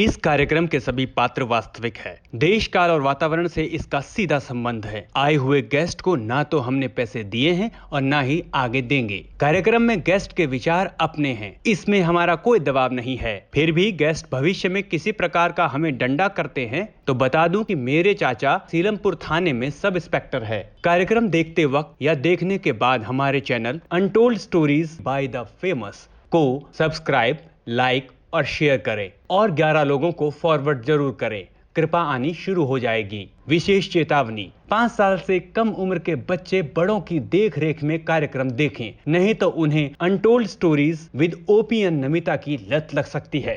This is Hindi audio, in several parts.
इस कार्यक्रम के सभी पात्र वास्तविक है। देश काल और वातावरण से इसका सीधा संबंध है। आए हुए गेस्ट को ना तो हमने पैसे दिए हैं और ना ही आगे देंगे। कार्यक्रम में गेस्ट के विचार अपने हैं, इसमें हमारा कोई दबाव नहीं है। फिर भी गेस्ट भविष्य में किसी प्रकार का हमें डंडा करते हैं तो बता दूं कि मेरे चाचा सीलमपुर थाने में सब इंस्पेक्टर है। कार्यक्रम देखते वक्त या देखने के बाद हमारे channel untold stories by the famous को सब्सक्राइब, लाइक और शेयर करें और 11 लोगों को फॉरवर्ड जरूर करें। कृपा आनी शुरू हो जाएगी। विशेष चेतावनी, 5 साल से कम उम्र के बच्चे बड़ों की देख रेख में कार्यक्रम देखें, नहीं तो उन्हें untold stories with OP and Namita की लत लग सकती है।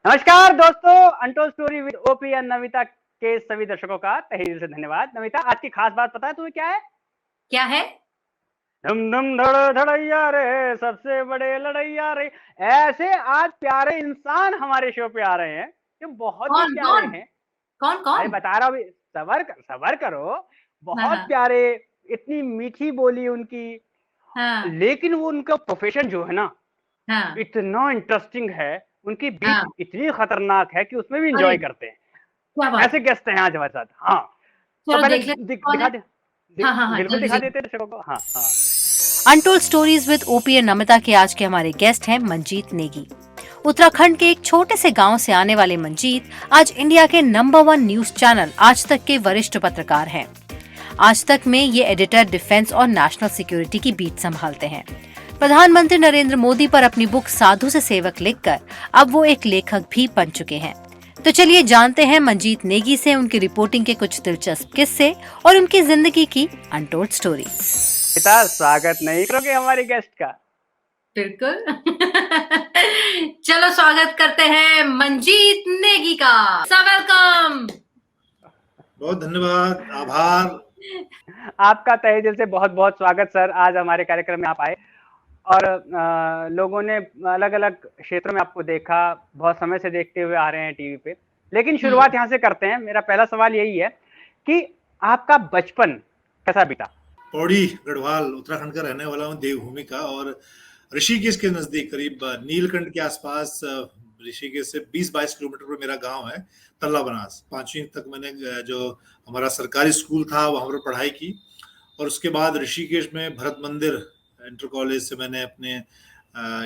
नमस्कार दोस्तों, untold story with OP and Namita के सभी दर्शकों का तहे दिल से धन्यवाद। नमिता, आज की खास बात पता है तुम्हें क्या है? क्या है? धम धम धड़ धड़ैया रे, सबसे बड़े लड़ैया रे। ऐसे आज प्यारे इंसान हमारे शो पे आ रहे हैं जो बहुत ही प्यारे हैं। कौन कौन? अरे बता रहा हूँ, सबर करो। बहुत हाँ। प्यारे, इतनी मीठी बोली उनकी। हाँ। लेकिन वो उनका प्रोफेशन जो है ना, हाँ। इतना इंटरेस्टिंग है। उनकी बीट हाँ। इतनी खतरनाक है कि उसमें भी एंजॉय करते हैं। क्या बात? ऐसे गेस्ट हैं आज हमारे साथ। हाँ, तो चलो पहले देख लेते दिखा दे। हाँ, बिल्कुल जल्दी दिखा से। देते हैं दर्शकों को। हाँ हाँ। अनटोल्ड स्टोरीज विद ओपी और नमिता के आज के हमारे गेस्ट हैं मंजीत नेगी। उत्तराखंड के एक छोटे से गांव से आने वाले मंजीत आज इंडिया के नंबर 1 न्यूज चैनल आज तक के वरिष्ठ पत्रकार हैं। आज तक में ये एडिटर डिफेंस और नेशनल सिक्योरिटी की बीट संभालते हैं। प्रधानमंत्री नरेंद्र मोदी पर अपनी बुक साधु से सेवक लिखकर अब वो एक लेखक भी बन चुके हैं। तो चलिए जानते हैं मंजीत नेगी से उनकी रिपोर्टिंग के कुछ दिलचस्प किस्से और उनकी जिंदगी की अनटोल्ड स्टोरीज। पिता, स्वागत नहीं करोगे हमारे गेस्ट का? बिल्कुल। चलो स्वागत करते हैं मंजीत नेगी का। वेलकम। बहुत धन्यवाद, आभार। आपका तहे दिल से बहुत बहुत स्वागत सर। आज हमारे कार्यक्रम में आप आए और लोगों ने अलग अलग क्षेत्रों में आपको देखा, बहुत समय से देखते हुए आ रहे हैं टीवी पे। लेकिन शुरुआत यहाँ से करते हैं। मेरा पहला सवाल यही है कि आपका बचपन कैसा बीता? पौड़ी गढ़वाल उत्तराखंड का रहने वाला हूँ, देवभूमि का, और ऋषिकेश के नजदीक करीब नीलकंठ के आसपास ऋषिकेश से 20-22 किलोमीटर पर मेरा गांव है तल्ला बनास। 5वीं तक मैंने जो हमारा सरकारी स्कूल था वहां पर पढ़ाई की और उसके बाद ऋषिकेश में भरत मंदिर इंटर कॉलेज से मैंने अपने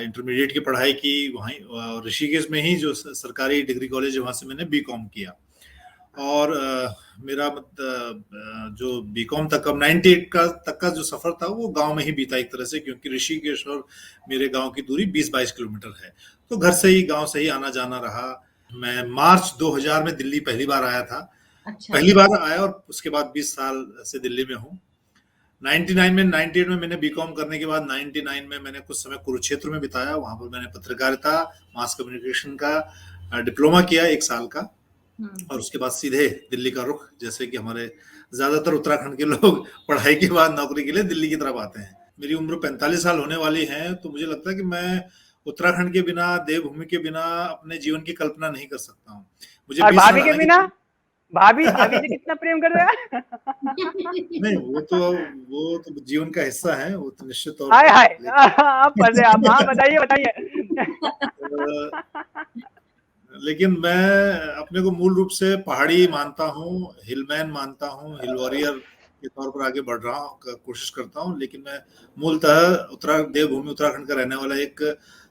इंटरमीडिएट की पढ़ाई की। वहीं ऋषिकेश में ही जो सरकारी डिग्री कॉलेज है वहां से मैंने बीकॉम किया और मेरा जो बीकॉम तक 98 तक का जो सफर था वो गांव में ही बीता एक तरह से, क्योंकि ऋषिकेश और मेरे गांव की दूरी 20-22 किलोमीटर है। तो घर से ही, गांव से ही आना जाना रहा। मैं मार्च 2000 में दिल्ली पहली बार आया था। अच्छा। पहली बार आया और उसके बाद 20 साल से दिल्ली में हूँ। 98 में मैंने बीकॉम करने के बाद 99 में मैंने कुछ समय कुरुक्षेत्र में बिताया। वहां पर मैंने पत्रकारिता, मास कम्युनिकेशन का डिप्लोमा किया 1 साल का और उसके बाद सीधे दिल्ली का रुख, जैसे कि हमारे ज्यादातर उत्तराखंड के लोग पढ़ाई के बाद नौकरी के लिए दिल्ली की तरफ आते हैं। मेरी उम्र 45 साल होने वाली है, तो मुझे लगता है कि मैं उत्तराखंड के बिना, देवभूमि के बिना अपने जीवन की कल्पना नहीं कर सकता हूँ। मुझे भाभी के बिना? भाभी से कितना प्रेम कर रहा है? नहीं, वो तो जीवन का हिस्सा है, वो तो निश्चित तौर हाय हाय, आप बताइए। लेकिन मैं अपने को मूल रूप से पहाड़ी मानता हूँ, हिलमैन मानता हूँ, हिल वॉरियर के तौर पर आगे बढ़ रहा हूँ, कोशिश करता हूँ। लेकिन मैं मूलतः देवभूमि उत्तराखंड का रहने वाला एक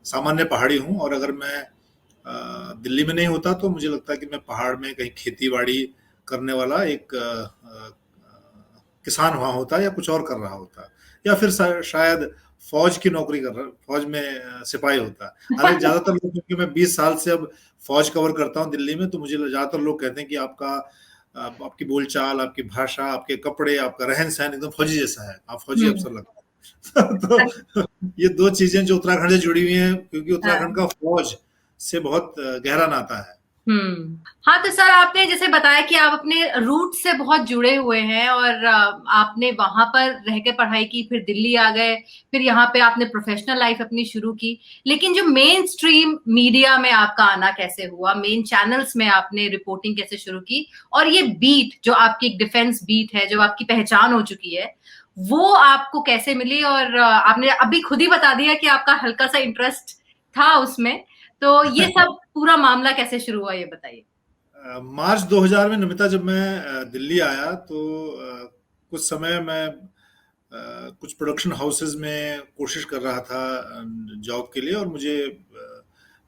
सामान्य पहाड़ी हूँ और अगर मैं दिल्ली में नहीं होता तो मुझे लगता है कि मैं पहाड़ में कहीं खेती बाड़ी करने वाला एक किसान वहां होता या कुछ और कर रहा होता, या फिर शायद फौज की नौकरी कर रहा, फौज में सिपाही होता। हालांकि ज्यादातर लोग, क्योंकि मैं 20 साल से अब फौज कवर करता हूँ दिल्ली में, तो मुझे ज्यादातर लोग कहते हैं कि आपकी बोलचाल, आपकी भाषा, आपके कपड़े, आपका रहन सहन एकदम फौजी जैसा है, आप फौजी अफसर लगता है। तो ये 2 चीजें जो उत्तराखंड से जुड़ी हुई हैं, क्योंकि उत्तराखंड का फौज से बहुत गहरा नाता है। हाँ, तो सर आपने जैसे बताया कि आप अपने रूट से बहुत जुड़े हुए हैं और आपने वहां पर रह के पढ़ाई की, फिर दिल्ली आ गए, फिर यहाँ पे आपने प्रोफेशनल लाइफ अपनी शुरू की। लेकिन जो मेन स्ट्रीम मीडिया में आपका आना कैसे हुआ, मेन चैनल्स में आपने रिपोर्टिंग कैसे शुरू की, और ये बीट जो आपकी एक डिफेंस बीट है, जो आपकी पहचान हो चुकी है, वो आपको कैसे मिली? और आपने अभी खुद ही बता दिया कि आपका हल्का सा इंटरेस्ट था उसमें, तो ये सब पूरा मामला कैसे शुरू हुआ ये बताइए। मार्च 2000 में नमिता जब मैं दिल्ली आया तो कुछ समय मैं कुछ प्रोडक्शन हाउसेज में कोशिश कर रहा था जॉब के लिए, और मुझे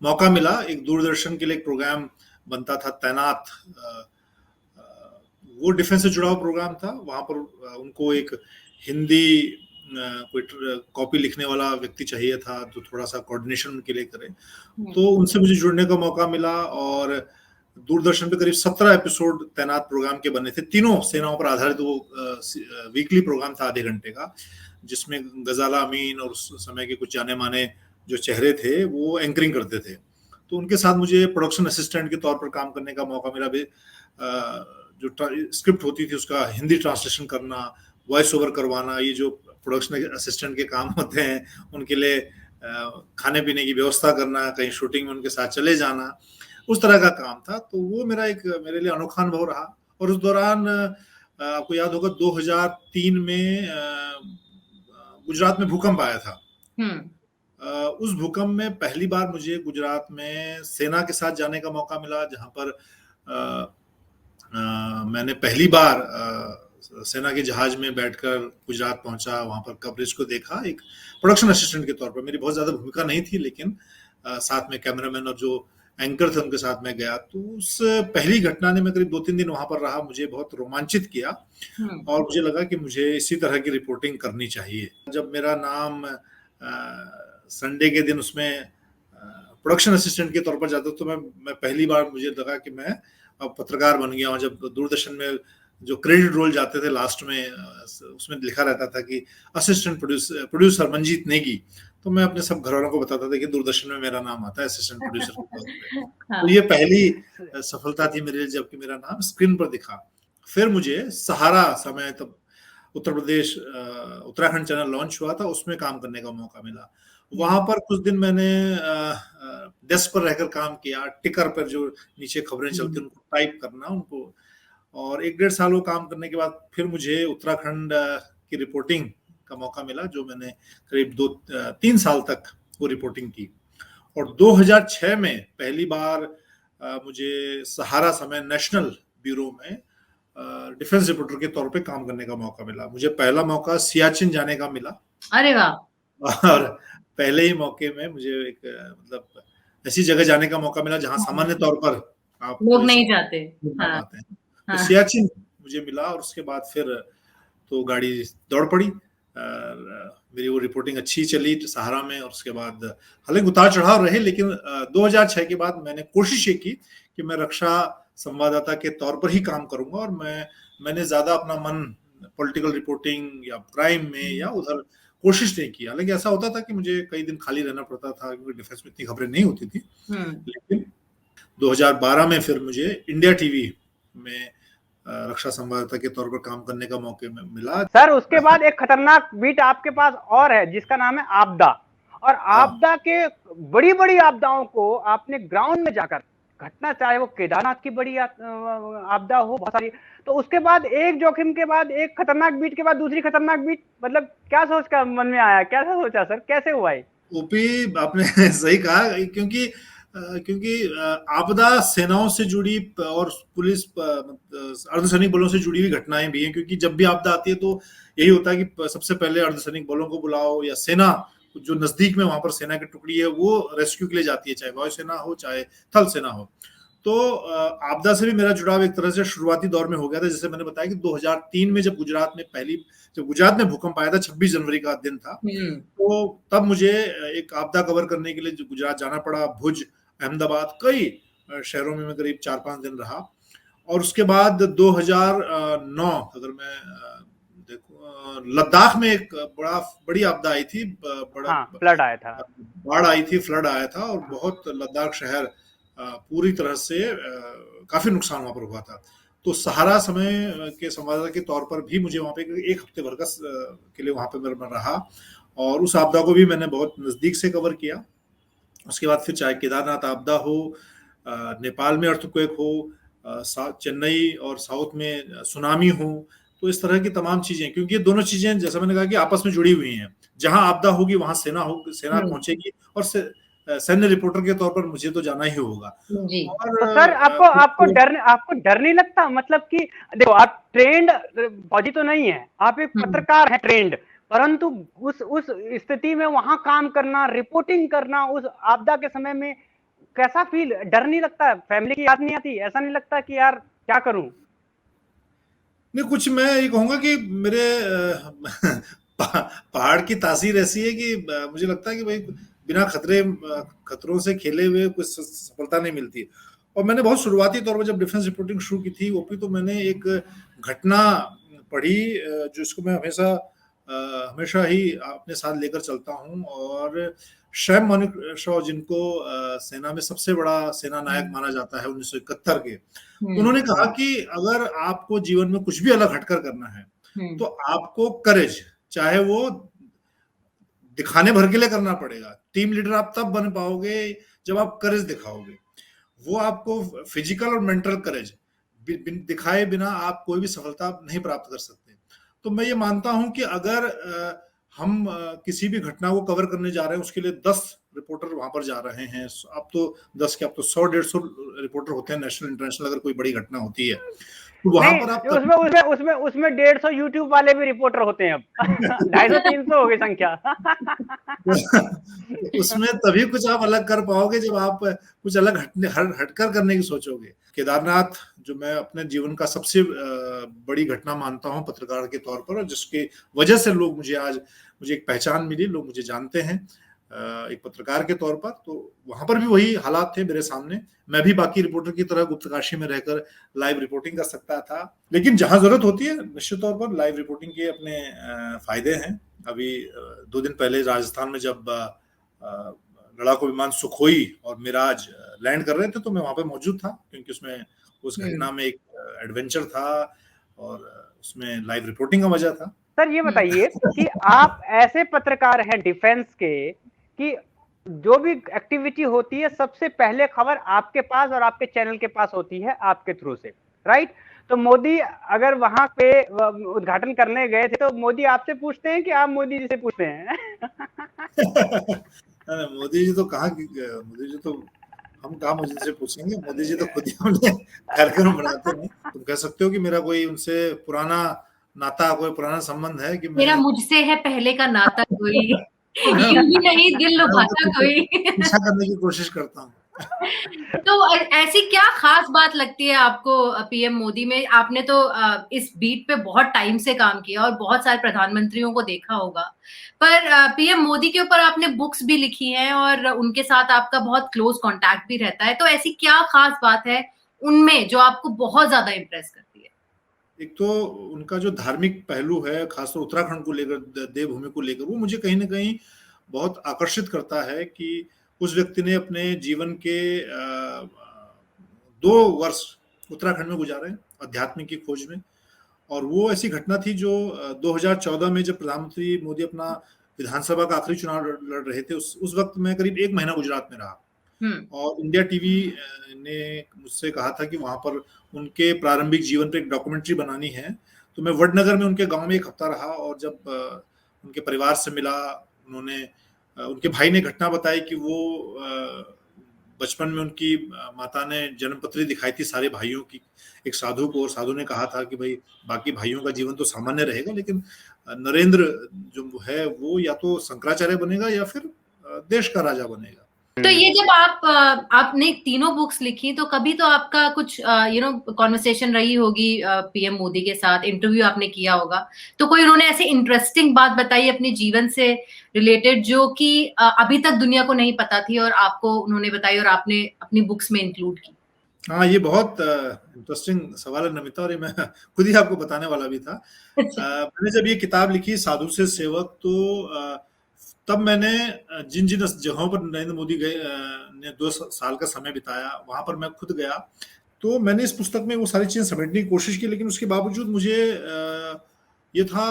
मौका मिला। एक दूरदर्शन के लिए एक प्रोग्राम बनता था तैनात, वो डिफेंस से जुड़ा हुआ प्रोग्राम था। वहां पर उनको एक हिंदी कोई कॉपी लिखने वाला व्यक्ति चाहिए था जो थोड़ा सा कोऑर्डिनेशन उनके लिए करे, तो उनसे मुझे जुड़ने का मौका मिला। और दूरदर्शन पे करीब 17 एपिसोड तैनात प्रोग्राम के बने थे, तीनों सेनाओं पर आधारित। वो वीकली प्रोग्राम था आधे घंटे का, जिसमें गजाला अमीन और उस समय के कुछ जाने माने जो चेहरे थे वो एंकरिंग करते थे। तो उनके साथ मुझे प्रोडक्शन असिस्टेंट के तौर पर काम करने का मौका मिला। जो स्क्रिप्ट होती थी उसका हिंदी ट्रांसलेशन करना, वॉइस ओवर करवाना, ये जो प्रोडक्शन असिस्टेंट के काम होते हैं, उनके लिए खाने पीने की व्यवस्था करना, कहीं शूटिंग में उनके साथ चले जाना, उस तरह का काम था। तो वो मेरे लिए अनोखा अनुभव रहा। और उस दौरान आपको याद होगा 2003 में गुजरात में भूकंप आया था। उस भूकंप में पहली बार मुझे गुजरात में सेना के साथ जाने का मौका मिला, जहां पर मैंने पहली बार सेना के जहाज में बैठकर गुजरात पहुंचा, वहां पर कवरेज को देखा। एक प्रोडक्शन असिस्टेंट के तौर पर मेरी बहुत ज्यादा भूमिका नहीं थी, लेकिन साथ में कैमरामैन और जो एंकर थे उनके साथ में गया। तो उस पहली घटना ने मैं करीब 2-3 दिन वहां पर रहा, मुझे बहुत रोमांचित किया और मुझे लगा कि मुझे इसी तरह की रिपोर्टिंग करनी चाहिए। जब मेरा नाम संडे के दिन उसमें प्रोडक्शन असिस्टेंट के तौर पर जाता तो मैं पहली बार मुझे लगा कि मैं अब पत्रकार बन गया हूँ। जब दूरदर्शन में जो क्रेडिट रोल जाते थे लास्ट में, उसमें लिखा रहता था कि असिस्टेंट प्रोड्यूसर मंजीत नेगी, तो मैं अपने सब घरवालों को बताता था कि दूरदर्शन में मेरा नाम आता है असिस्टेंट प्रोड्यूसर के तौर पे। तो ये पहली सफलता थी मेरे लिए जबकि मेरा नाम स्क्रीन पर दिखा। फिर मुझे सहारा समय, तब उत्तर प्रदेश उत्तराखंड चैनल लॉन्च हुआ था, उसमें काम करने का मौका मिला। वहां पर कुछ दिन मैंने डेस्क पर रहकर काम किया, टिकर पर जो नीचे खबरें चलती उनको टाइप करना उनको, और 1-1.5 साल वो काम करने के बाद फिर मुझे उत्तराखंड की रिपोर्टिंग का मौका मिला, जो मैंने करीब 2-3 साल तक वो रिपोर्टिंग की। और 2006 में पहली बार मुझे सहारा समय नेशनल ब्यूरो में डिफेंस रिपोर्टर के तौर पे काम करने का मौका मिला। मुझे पहला मौका सियाचिन जाने का मिला। अरे वाह। और पहले ही मौके में मुझे एक मतलब ऐसी जगह जाने का मौका मिला जहां सामान्य तौर पर आप लोग नहीं जाते। हाँ। तो सियाचिन मुझे मिला और उसके बाद फिर तो गाड़ी दौड़ पड़ी। मेरी वो रिपोर्टिंग अच्छी चली सहारा में, और उसके बाद हालांकि उतार चढ़ाव रहे, लेकिन 2006 के बाद मैंने कोशिश ये की कि मैं रक्षा संवाददाता के तौर पर ही काम करूंगा, और मैंने ज्यादा अपना मन पॉलिटिकल रिपोर्टिंग या क्राइम में या उधर कोशिश नहीं की। हालांकि ऐसा होता था कि मुझे कई दिन खाली रहना पड़ता था क्योंकि डिफेंस में इतनी खबरें नहीं होती थी। लेकिन 2012 में फिर मुझे इंडिया टीवी में रक्षा संवाददाता के तौर पर काम करने का मौके में मिला। सर उसके बाद एक खतरनाक बीट आपके पास और है जिसका नाम है आपदा, और आपदा के बड़ी आपदाओं को आपने ग्राउंड में जाकर घटना, चाहे वो केदारनाथ की बड़ी आपदा हो, बहुत सारी, तो उसके बाद एक जोखिम के बाद एक खतरनाक बीट के बाद दूसरी खतरनाक बीट, मतलब क्या सोच कर मन में आया, क्या सोचा सर, कैसे हुआ है? ओपी आपने सही कहा, क्योंकि आपदा सेनाओं से जुड़ी और पुलिस अर्धसैनिक बलों से जुड़ी हुई घटनाएं भी हैं। क्योंकि जब भी आपदा आती है तो यही होता है कि सबसे पहले अर्धसैनिक बलों को बुलाओ, या सेना जो नजदीक में वहां पर सेना की टुकड़ी है वो रेस्क्यू के लिए जाती है, चाहे वायुसेना हो चाहे थल सेना हो। तो आपदा से भी मेरा जुड़ाव एक तरह से शुरुआती दौर में हो गया था। जैसे मैंने बताया कि 2003 में जब गुजरात में भूकंप आया था, 26 जनवरी का दिन था, तो तब मुझे एक आपदा कवर करने के लिए गुजरात जाना पड़ा। भुज, अहमदाबाद, कई शहरों में मैं करीब 4-5 दिन रहा। और उसके बाद 2009 अगर मैं देखूं, लद्दाख में एक बड़ी आपदा आई थी, फ्लड आया था, बाढ़ आई थी, फ्लड आया था, और बहुत लद्दाख शहर पूरी तरह से काफी नुकसान वहां पर हुआ था। तो सहारा समय के संवाददाता के तौर पर भी मुझे वहां पे 1 हफ्ते भर के लिए वहां पे मैं रहा, और उस आपदा को भी मैंने बहुत नजदीक से कवर किया। उसके बाद फिर चाहे केदारनाथ आपदा हो, नेपाल में अर्थक्वेक हो, चेन्नई और साउथ में सुनामी हो, तो इस तरह की तमाम चीजें, क्योंकि ये दोनों चीजें जैसा मैंने कहा कि आपस में जुड़ी हुई हैं। जहां आपदा होगी वहां सेना पहुंचेगी, और सैन्य रिपोर्टर के तौर पर मुझे तो जाना ही होगा। जी। तो सर आपको डर नहीं लगता, मतलब कि देखो आप ट्रेंड फौजी तो नहीं है, आप एक पत्रकार हैं ट्रेंड, परंतु उस स्थिति में वहां काम करना, रिपोर्टिंग करना उस आपदा के समय में कैसा फील, डर नहीं लगता? फैमिली की याद नहीं आती? ऐसा नहीं लगता कि यार क्या करूं? नहीं, कुछ मैं ये कहूंगा कि मेरे पहाड़ की तासीर ऐसी है कि मुझे लगता है कि भाई बिना खतरों से खेले हुए कुछ सफलता नहीं मिलती। और मैंने बहुत शुरुआती तौर पर जब डिफेंस रिपोर्टिंग शुरू की थी ओपी, तो मैंने एक घटना पढ़ी जो इसको मैं हमेशा ही अपने साथ लेकर चलता हूँ। और शैम मानेकशॉ, जिनको सेना में सबसे बड़ा सेना नायक माना जाता है 1971 के, उन्होंने कहा कि अगर आपको जीवन में कुछ भी अलग हटकर करना है तो आपको करेज, चाहे वो दिखाने भर के लिए करना पड़ेगा। टीम लीडर आप तब बन पाओगे जब आप करेज दिखाओगे। वो आपको फिजिकल और मेंटल करेज दिखाए बिना आप कोई भी सफलता नहीं प्राप्त कर सकते। तो मैं ये मानता हूं कि अगर हम किसी भी घटना को कवर करने जा रहे हैं, उसके लिए 10 रिपोर्टर वहां पर जा रहे हैं, अब तो 10 के अब तो 100-150 रिपोर्टर होते हैं नेशनल इंटरनेशनल, अगर कोई बड़ी घटना होती है तो वहां पर आप उसमें 150 यूट्यूब वाले भी रिपोर्टर होते हैं अब 250-300 हो गई संख्या। उसमें तभी कुछ आप अलग कर पाओगे जब आप कुछ अलग हटकर करने की सोचोगे। केदारनाथ जो मैं अपने जीवन का सबसे बड़ी घटना मानता हूं पत्रकार के तौर पर, और जिसके वजह से लोग मुझे एक पहचान मिली, लोग मुझे जानते हैं एक पत्रकार के तौर पर। तो वहां पर भी वही हालात थे मेरे सामने। मैं भी बाकी रिपोर्टर की तरह गुप्तकाशी में रहकर लाइव रिपोर्टिंग कर सकता था, लेकिन जहां जरूरत होती है निश्चित तौर पर लाइव रिपोर्टिंग के अपने फायदे हैं। अभी 2 दिन पहले राजस्थान में जब लड़ाकू विमान सुखोई और मिराज लैंड कर रहे थे तो मैं वहां पे मौजूद था, क्योंकि उसमें उस घटना में एक एडवेंचर था और उसमें लाइव रिपोर्टिंग का मजा था। सर ये बताइए कि आप ऐसे पत्रकार हैं डिफेंस के कि जो भी एक्टिविटी होती है सबसे पहले खबर आपके पास और आपके चैनल के पास होती है, आपके थ्रू से, राइट? तो मोदी अगर वहां पे उद्घाटन करने गए थे तो मोदी आपसे पूछते हैं कि आप मोदी जी से पूछते हैं? मोदी जी तो हम कहाँ मोदी जी से पूछेंगे, मोदी जी तो खुद ही हमने कार्यक्रम बनाते हैं। तुम कह सकते हो कि मेरा कोई उनसे पुराना नाता, कोई पुराना संबंध है कि मेरा मुझसे है पहले का नाता कोई, यूं ही नहीं दिल लुभाता कोई। पीछा करने की कोशिश करता हूँ। तो ऐसी क्या खास बात लगती है आपको पीएम मोदी में? आपने तो इस बीट पे बहुत टाइम से काम किया और बहुत सारे प्रधानमंत्रियों को देखा होगा, पर पीएम मोदी के ऊपर आपने बुक्स भी लिखी हैं और उनके साथ आपका बहुत क्लोज कांटेक्ट भी रहता है। तो ऐसी क्या खास बात है उनमें जो आपको बहुत ज्यादा इम्प्रेस करती है? एक तो उनका जो धार्मिक पहलू है, खासतौर उत्तराखंड को लेकर, देवभूमि को लेकर, वो मुझे कहीं ना कहीं बहुत आकर्षित करता है कि उस व्यक्ति ने अपने जीवन के 2 वर्ष उत्तराखंड में गुजारे आध्यात्मिक की खोज में। और वो ऐसी घटना थी जो 2014 में जब प्रधानमंत्री मोदी अपना विधानसभा का आखिरी चुनाव लड़ रहे थे, उस वक्त मैं करीब 1 महीना गुजरात में रहा। और इंडिया टीवी ने मुझसे कहा था कि वहां पर उनके प्रारंभिक जीवन पर एक डॉक्यूमेंट्री बनानी है। तो मैं वडनगर में उनके गांव में 1 हफ्ता रहा, और जब उनके परिवार से मिला, उनके भाई ने घटना बताई कि वो बचपन में उनकी माता ने जन्मपत्री दिखाई थी सारे भाइयों की एक साधु को, और साधु ने कहा था कि भाई बाकी भाइयों का जीवन तो सामान्य रहेगा, लेकिन नरेंद्र जो है वो या तो शंकराचार्य बनेगा या फिर देश का राजा बनेगा। तो ये जब आपने तीनों बुक्स लिखी, तो कभी तो आपका कुछ कॉन्वर्सेशन रही होगी पीएम मोदी के साथ, इंटरव्यू आपने किया होगा, तो कोई उन्होंने ऐसे इंटरेस्टिंग बात बताई अपने जीवन से रिलेटेड जो कि अभी तक दुनिया को नहीं पता थी और आपको उन्होंने बताई और आपने अपनी बुक्स में इंक्लूड की? हाँ, ये बहुत इंटरेस्टिंग सवाल है नमिता, और ये मैं खुद ही आपको बताने वाला भी था। मैंने जब ये किताब लिखी साधु से सेवक, तो तब मैंने जिन जगहों पर नरेंद्र मोदी ने 2 साल का समय बिताया, वहां पर मैं खुद गया। तो मैंने इस पुस्तक में वो सारी चीजें समेटने की कोशिश की, लेकिन उसके बावजूद मुझे ये था,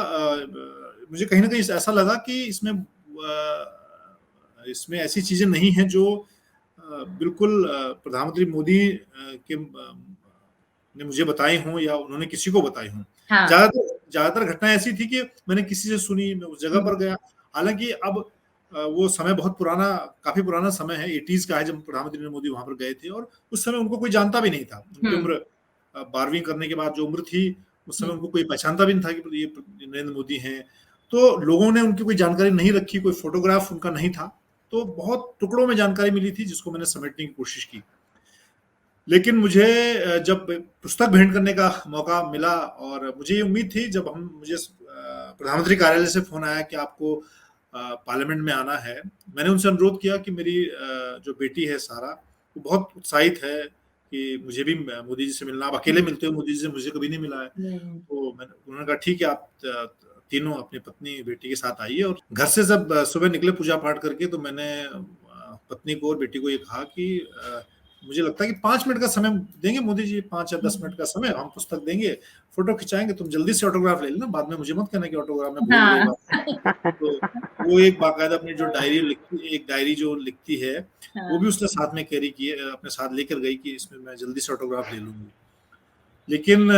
मुझे कहीं ना कहीं ऐसा लगा कि इसमें ऐसी चीजें नहीं हैं जो बिल्कुल प्रधानमंत्री मोदी ने मुझे बताई हों या उन्होंने किसी को बताई हों। ज्यादातर घटनाएं ऐसी थी कि मैंने किसी से सुनी, मैं उस जगह पर गया। हालांकि अब वो समय बहुत पुराना, काफी पुराना समय है, 80s का है, जब प्रधानमंत्री नरेंद्र मोदी वहां पर गए थे, और उस समय उनको कोई जानता भी नहीं था। उनकी उम्र 12वीं करने के बाद जो उम्र थी, उस समय उनको कोई पहचानता भी नहीं था कि ये नरेंद्र मोदी हैं। तो लोगों ने उनकी कोई जानकारी नहीं रखी, कोई फोटोग्राफ उनका नहीं था, तो बहुत टुकड़ों में जानकारी मिली थी जिसको मैंने समेटने की कोशिश की। लेकिन मुझे जब पुस्तक भेंट करने का मौका मिला, और मुझे ये उम्मीद थी, जब मुझे प्रधानमंत्री कार्यालय से फोन आया कि आपको पार्लियामेंट में आना है, मैंने उनसे अनुरोध किया कि मेरी जो बेटी है सारा, वो बहुत उत्साहित है कि मुझे भी मोदी जी से मिलना। आप अकेले मिलते हो मोदी जी से, मुझे कभी नहीं मिला है। तो उन्होंने कहा ठीक है, आप तीनों अपनी पत्नी बेटी के साथ आइए। और घर से जब सुबह निकले पूजा पाठ करके, तो मैंने पत्नी को और बेटी को ये कहा कि मुझे लगता है कि 5 मिनट का समय देंगे मोदी जी, 5 या 10 मिनट का समय, हम पुस्तक देंगे, फोटो खिंचाएंगे, तुम जल्दी से ऑटोग्राफ ले लेना, बाद में मुझे मत कहना कि ऑटोग्राफ में भूल गई। तो वो एक बाकायदा अपनी जो डायरी जो लिखती है, वो भी उसने साथ में कैरी की, अपने साथ लेकर गई कि इसमें मैं जल्दी से ऑटोग्राफ ले लूंगी। लेकिन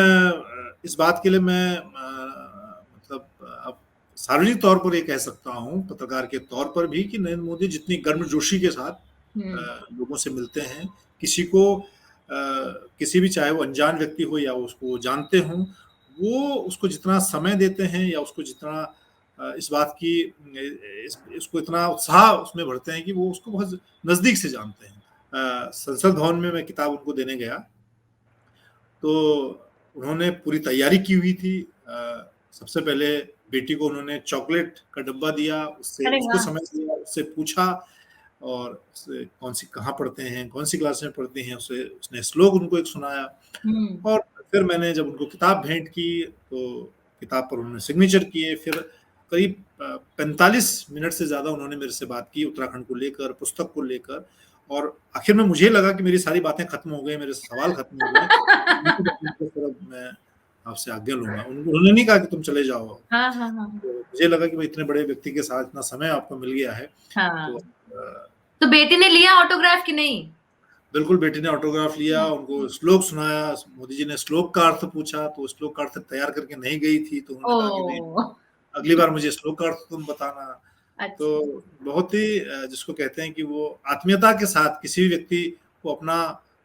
इस बात के लिए मैं मतलब अब सार्वजनिक तौर पर ये कह सकता हूँ, पत्रकार के तौर पर भी, कि नरेंद्र मोदी जितनी गर्मजोशी के साथ लोगों से मिलते हैं, किसी को किसी भी, चाहे वो अनजान व्यक्ति हो या उसको जानते हों, वो उसको जितना समय देते हैं, या उसको जितना इस बात की इसको इतना उत्साह उसमें भरते हैं कि वो उसको बहुत नजदीक से जानते हैं। संसद भवन में मैं किताब उनको देने गया, तो उन्होंने पूरी तैयारी की हुई थी। सबसे पहले बेटी को उन्होंने चॉकलेट का डब्बा दिया, उसको समय दिया, उससे पूछा, और कौन सी, कहाँ पढ़ते हैं, कौन सी क्लास में पढ़ती हैं, उसने श्लोक उनको एक सुनाया। और फिर मैंने जब उनको किताब भेंट की, तो किताब पर उन्होंने सिग्नेचर किए। फिर करीब 45 मिनट से ज्यादा उन्होंने मेरे से बात की उत्तराखंड को लेकर, पुस्तक को लेकर, और आखिर में मुझे लगा कि मेरी सारी बातें खत्म हो गई, मेरे सवाल खत्म हो गए। मैं आपसे आज्ञा लूंगा। उन्होंने नहीं कहा कि तुम चले जाओ। तो मुझे लगा कि भाई इतने बड़े व्यक्ति के साथ इतना समय आपको मिल गया है। तो बेटी ने लिया ऑटोग्राफ कि नहीं? बिल्कुल, बेटी ने ऑटोग्राफ लिया, उनको श्लोक सुनाया। मोदी जी ने श्लोक का अर्थ पूछा, तो श्लोक का अर्थ तैयार करके नहीं गई थी, तो उन्होंने कहा कि अगली बार मुझे श्लोक का अर्थ तुम बताना। अच्छा। तो बहुत ही जिसको कहते हैं कि वो आत्मीयता के साथ किसी भी व्यक्ति को अपना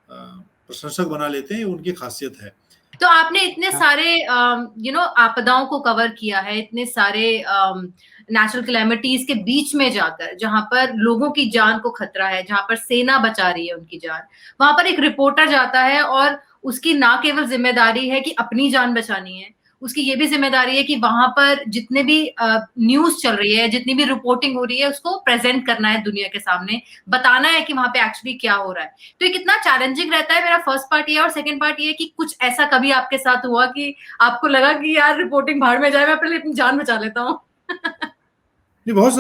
प्रशंसक बना लेते हैं, उनकी खासियत है। तो आपने इतने सारे आपदाओं को कवर किया है, इतने सारे नेचुरल कैलेमिटीज के बीच में जाकर, जहां पर लोगों की जान को खतरा है, जहां पर सेना बचा रही है उनकी जान, वहां पर एक रिपोर्टर जाता है और उसकी ना केवल जिम्मेदारी है कि अपनी जान बचानी है, उसकी ये भी जिम्मेदारी है कि वहां पर जितने भी न्यूज चल रही है, जितनी भी रिपोर्टिंग हो रही है, उसको प्रेजेंट करना है दुनिया के सामने, बताना है कि वहां पे एक्चुअली क्या हो रहा है। तो ये कितना चैलेंजिंग रहता है, मेरा फर्स्ट पार्ट ये है। और सेकंड पार्ट ये है कि कुछ ऐसा कभी आपके साथ हुआ कि आपको लगा कि यार रिपोर्टिंग भाड़ में जाए, मैं पहले अपनी जान बचा लेता हूँ? नहीं, बहुत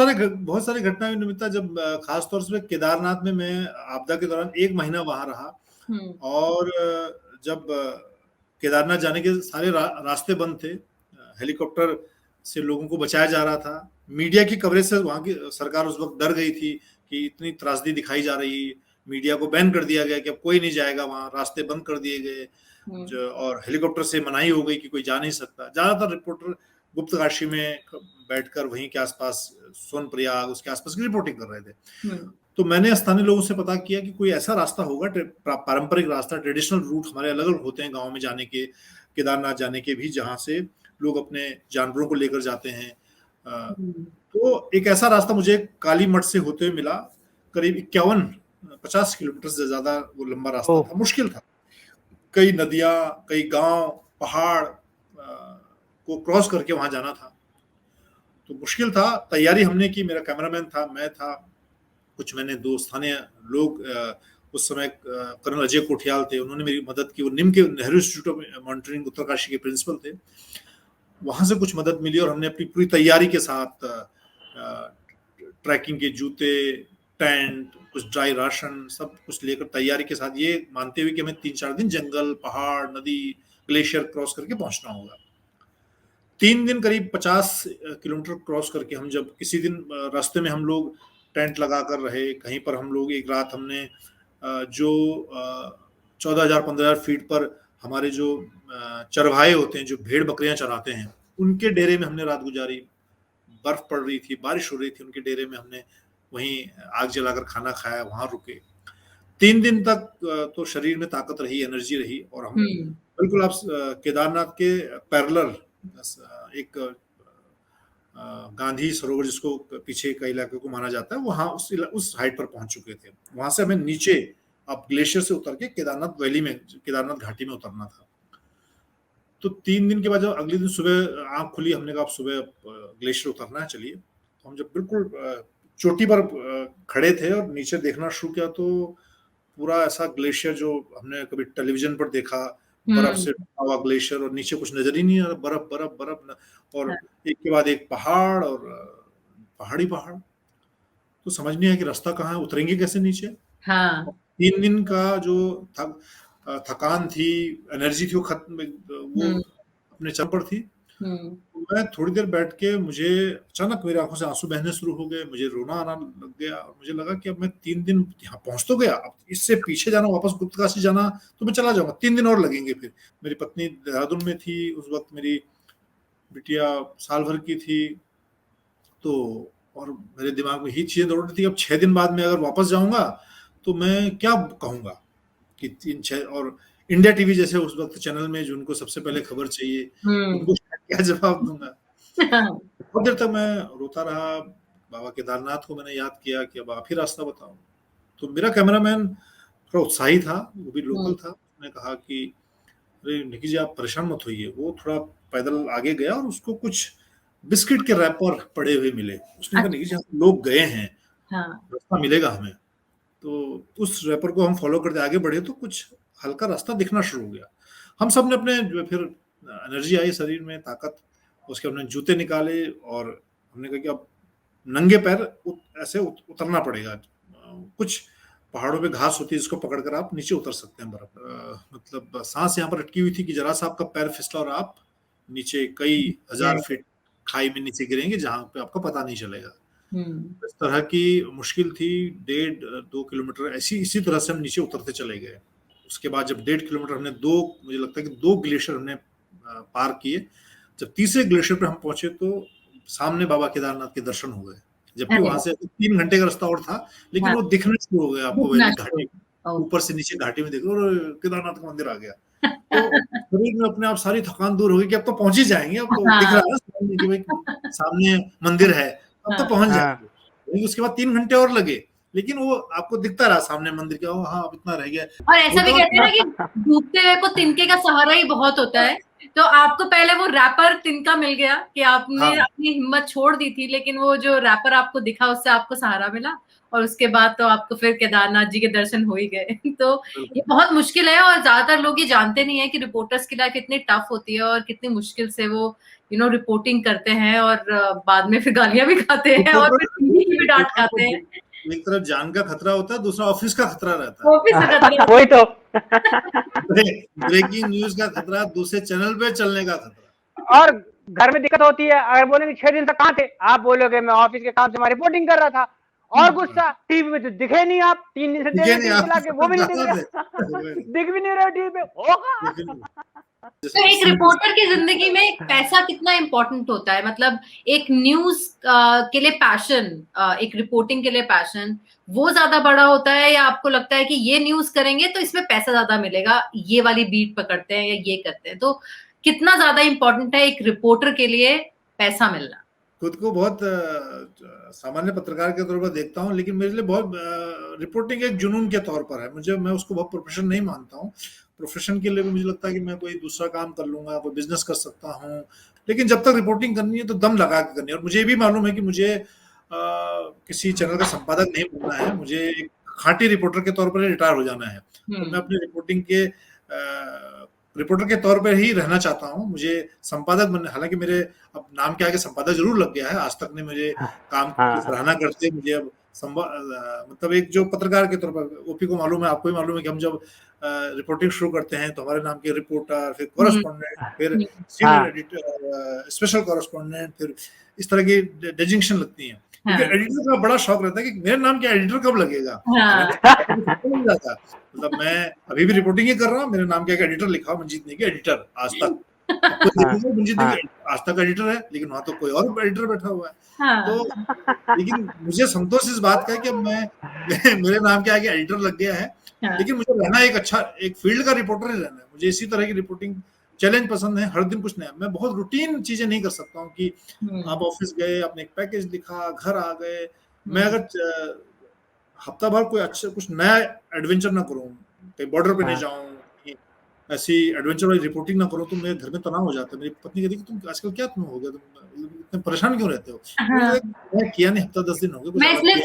सारे घटनाएं निमित्ता, जब खास तौर से केदारनाथ में मैं आपदा के दौरान 1 महीना वहां रहा, और जब केदारनाथ जाने के सारे रास्ते बंद थे, हेलीकॉप्टर से लोगों को बचाया जा रहा था, मीडिया की कवरेज से वहां की सरकार उस वक्त डर गई थी कि इतनी त्रासदी दिखाई जा रही, मीडिया को बैन कर दिया गया कि अब कोई नहीं जाएगा वहां, रास्ते बंद कर दिए गए, और हेलीकॉप्टर से मनाही हो गई कि कोई जा नहीं सकता। ज्यादातर रिपोर्टर गुप्तकाशी में बैठकर वहीं के आसपास, सोनप्रयाग, उसके आसपास की रिपोर्टिंग कर रहे थे। तो मैंने स्थानीय लोगों से पता किया कि कोई ऐसा रास्ता होगा, पारंपरिक रास्ता, ट्रेडिशनल रूट हमारे अलग अलग होते हैं गांव में जाने के, केदारनाथ जाने के भी, जहां से लोग अपने जानवरों को लेकर जाते हैं। तो एक ऐसा रास्ता मुझे काली मठ से होते हुए मिला, करीब 51-50 किलोमीटर से ज्यादा वो लंबा रास्ता था, मुश्किल था। कई नदियां, कई गांव, पहाड़ को क्रॉस करके वहां जाना था, तो मुश्किल था। तैयारी हमने की, मेरा कैमरामैन था, मैं था, कुछ मैंने दो स्थानीय लोग, उस समय कर्नल अजय कोठियाल थे, उन्होंने मेरी मदद की। वो निम के Nehru institute of monitoring Uttarkashi के प्रिंसिपल थे, वहां से कुछ मदद मिली। और हमने अपनी पूरी तैयारी के साथ ट्रैकिंग के जूते, टेंट, कुछ ड्राई राशन, सब कुछ लेकर तैयारी के साथ, ये मानते हुए कि हमें 3-4 दिन जंगल, पहाड़, नदी, ग्लेशियर क्रॉस करके पहुंचना होगा। 3 दिन करीब 50 किलोमीटर क्रॉस करके, हम जब किसी दिन रास्ते में हम लोग टेंट लगा कर रहे, कहीं पर हम लोग एक रात हमने जो 14,000-15,000 फीट पर हमारे जो चरवाहे होते हैं, जो भेड़ बकरियां चराते हैं, उनके डेरे में हमने रात गुजारी। बर्फ पड़ रही थी, बारिश हो रही थी, उनके डेरे में हमने वहीं आग जलाकर खाना खाया, वहां रुके। 3 दिन तक तो शरीर में ताकत रही, एनर्जी रही, और हम बिल्कुल आप केदारनाथ के पैरेलल एक गांधी सरोवर जिसको पीछे का इलाके को माना जाता है, वहां उस हाइट पर पहुंच चुके थे। वहां से हमें नीचे अब ग्लेशियर से उतर के केदारनाथ वैली में, केदारनाथ घाटी में उतरना था। तो 3 दिन के बाद जब अगले दिन सुबह आंख खुली, हमने कहा अब सुबह ग्लेशियर उतरना है, चलिए। तो हम जब बिल्कुल चोटी पर खड़े थे और नीचे देखना शुरू किया तो पूरा ऐसा ग्लेशियर जो हमने कभी टेलीविजन पर देखा, बर्फ से ढका हुआ ग्लेशियर, और नीचे कुछ नजर ही नहीं आ रहा, बर्फ बर्फ बर्फ, और एक के बाद एक पहाड़, और पहाड़ी पहाड़। तो समझ नहीं आया कि रास्ता कहाँ है, उतरेंगे कैसे नीचे। 3 दिन का जो थकान थी, एनर्जी थी, वो खत्म, वो अपने चरम पर थी। मैं थोड़ी देर बैठ के, मुझे अचानक मेरी आंखों से आंसू बहने शुरू हो गए, मुझे रोना आना लग गया, और मुझे लगा कि अब मैं 3 दिन यहाँ पहुंच तो गया, अब इससे पीछे जाना, वापस गुप्तकाशी जाना तो मैं चला जाऊंगा, 3 दिन और लगेंगे। फिर मेरी पत्नी देहरादून में थी उस वक्त, मेरी बिटिया साल भर की थी, तो और मेरे दिमाग में ही चीजें दौड़ रही थी, अब 6 दिन बाद में अगर वापस जाऊंगा तो मैं क्या कहूंगा कि 3-6, और इंडिया टीवी जैसे उस वक्त चैनल में जिनको सबसे पहले खबर चाहिए, उनको क्या जवाब दूंगा। बहुत देर तक मैं रोता रहा। बाबा केदारनाथ को मैंने याद किया कि अब आप ही रास्ता बताओ। तो मेरा कैमरामैन थोड़ा उत्साही था, वो भी लोकल था। उसने कहा कि अरे निकी जी आप परेशान मत होइए। वो थोड़ा पैदल आगे गया और उसको कुछ बिस्किट के रैपर पड़े हुए मिले। उसने कहा निकी जी लोग गए हैं, रास्ता मिलेगा हमें। तो उस रैपर को हम फॉलो करते आगे बढ़े तो कुछ हल्का रास्ता दिखना शुरू हो गया। हम सब ने अपने, फिर एनर्जी आई शरीर में, ताकत। उसके हमने जूते निकाले और हमने कहा कि अब नंगे पैर ऐसे उतरना पड़ेगा। कुछ पहाड़ों पे घास होती है जिसको पकड़कर आप नीचे उतर सकते हैं बर्फ। मतलब सांस यहाँ पर अटकी हुई थी कि जरा सा आपका पैर फिसला और आप नीचे कई हजार फीट खाई में नीचे गिरेंगे, जहां पे आपका पता नहीं चलेगा। इस तरह की मुश्किल थी। 1.5-2 किलोमीटर इसी तरह से हम नीचे उतरते चले गए। उसके बाद जब 1.5 किलोमीटर हमने मुझे लगता है कि 2 ग्लेशियर हमने पार किए। जब तीसरे ग्लेशियर पर हम पहुंचे तो सामने बाबा केदारनाथ के दर्शन हो गए, जबकि वहां से 3 घंटे का रास्ता और था, लेकिन वो दिखने शुरू हो गया आपको वैली घाटी, ऊपर से नीचे घाटी में देखो और केदारनाथ का मंदिर आ गया। तो शरीर में अपने आप सारी थकान दूर हो गई कि अब तो पहुंच ही जाएंगे, अब तो दिख रहा है कि भाई सामने मंदिर है, अब तो पहुंच जाएंगे। लेकिन उसके बाद 3 घंटे और लगे, लेकिन वो आपको दिखता रहा सामने मंदिर के, हाँ अब इतना रह गया। और ऐसा भी कहते हैं ना कि डूबते हुए को तिनके का सहारा ही बहुत होता है। तो आपको पहले वो रैपर तिनका मिल गया कि आपने अपनी हिम्मत छोड़ दी थी, लेकिन वो जो रैपर आपको दिखा उससे आपको सहारा मिला, और उसके बाद तो आपको फिर केदारनाथ जी के दर्शन हो ही गए। तो ये बहुत मुश्किल है, और ज्यादातर लोग ये जानते नहीं है कि रिपोर्टर्स की लाइफ इतनी टफ होती है और कितनी मुश्किल से वो रिपोर्टिंग करते हैं, और बाद में फिर गालियां भी खाते हैं और फिर टीवी की भी डांट खाते हैं। एक तरफ जान का खतरा होता है, दूसरा ऑफिस का खतरा रहता है। ऑफिस का खतरा वही तो ब्रेकिंग न्यूज का खतरा, दूसरे चैनल पे चलने का खतरा। और घर में दिक्कत होती है, अगर बोलेंगे 6 दिन तक कहाँ थे, आप बोलोगे मैं ऑफिस के काम से मैं रिपोर्टिंग कर रहा था, और गुस्सा टीवी में तो दिखे नहीं आप, 3 दिन से चला के वो भी नहीं दिख रहा, दिख भी नहीं रहे टीवी पे, होगा। तो एक रिपोर्टर की जिंदगी में पैसा कितना इम्पोर्टेंट होता है? मतलब एक न्यूज के लिए पैशन, एक रिपोर्टिंग के लिए पैशन, वो ज्यादा बड़ा होता है, या आपको लगता है कि ये न्यूज करेंगे तो इसमें पैसा ज्यादा मिलेगा, ये वाली बीट पकड़ते हैं या ये करते हैं? तो कितना ज्यादा इम्पोर्टेंट है एक रिपोर्टर के लिए पैसा मिलना? खुद को बहुत सामान्य पत्रकार के तौर पर देखता हूँ, लेकिन मेरे लिए बहुत रिपोर्टिंग एक जुनून के तौर पर है। मैं उसको बहुत प्रोफेशन नहीं मानता हूँ। प्रोफेशन के लिए मुझे लगता है कि मैं कोई दूसरा काम कर लूंगा, कोई बिजनेस कर सकता हूँ, लेकिन जब तक रिपोर्टिंग करनी है तो दम लगा के करनी है। और मुझे ये भी मालूम है कि मुझे किसी चैनल का संपादक नहीं बनना है, मुझे एक खांटी रिपोर्टर के तौर पर रिटायर हो जाना है। तो मैं अपने रिपोर्टर के तौर पर ही रहना चाहता हूँ। मुझे संपादक बनना, हालांकि मेरे अब नाम के आगे संपादक जरूर लग गया है, आज तक ने मुझे काम की सराहना करते मुझे अब मतलब एक जो पत्रकार के तौर पर, ओपी को मालूम है, आपको भी मालूम है कि हम जब रिपोर्टिंग शुरू करते हैं तो हमारे नाम के रिपोर्टर, फिर कॉरेस्पॉन्डेंट, फिर सीनियर एडिटर, स्पेशल कॉरेस्पॉन्डेंट, फिर इस तरह की डेजिग्नेशन लगती हैं। एडिटर का बड़ा शौक रहता है कि मेरे नाम के एडिटर कब लगेगा। मतलब मैं अभी भी रिपोर्टिंग ही कर रहा हूँ, मेरे नाम के एडिटर लिखा हुआ, मंजीत नेगी एडिटर आज तक। आपको देखिए मंजीत नेगी आज तक एडिटर है, लेकिन वहां तो कोई और एडिटर बैठा हुआ है। तो लेकिन मुझे संतोष इस बात का है कि मेरे नाम के आगे एडिटर लग गया है, लेकिन मुझे रहना एक फील्ड का रिपोर्टर ही रहना है। मुझे इसी तरह की रिपोर्टिंग चैलेंज पसंद है, हर दिन कुछ नया। मैं बहुत रूटीन चीजें नहीं कर सकता हूँ कि आप ऑफिस गए, आपने एक पैकेज लिखा, घर आ गए। मैं अगर हफ्ता भर कोई अच्छा कुछ नया एडवेंचर ना करूँ, कहीं बॉर्डर पे नहीं जाऊँ, ऐसी एडवेंचर वाली रिपोर्टिंग ना करो, तो मेरे घर में तनाव हो जाता है। मेरी पत्नी कहती है कि तुम आजकल क्या तुम हो गया, तुम इतने परेशान क्यों रहते हो? मैं किया नहीं, हफ्ता 10 दिन हो गए। मैं इसलिए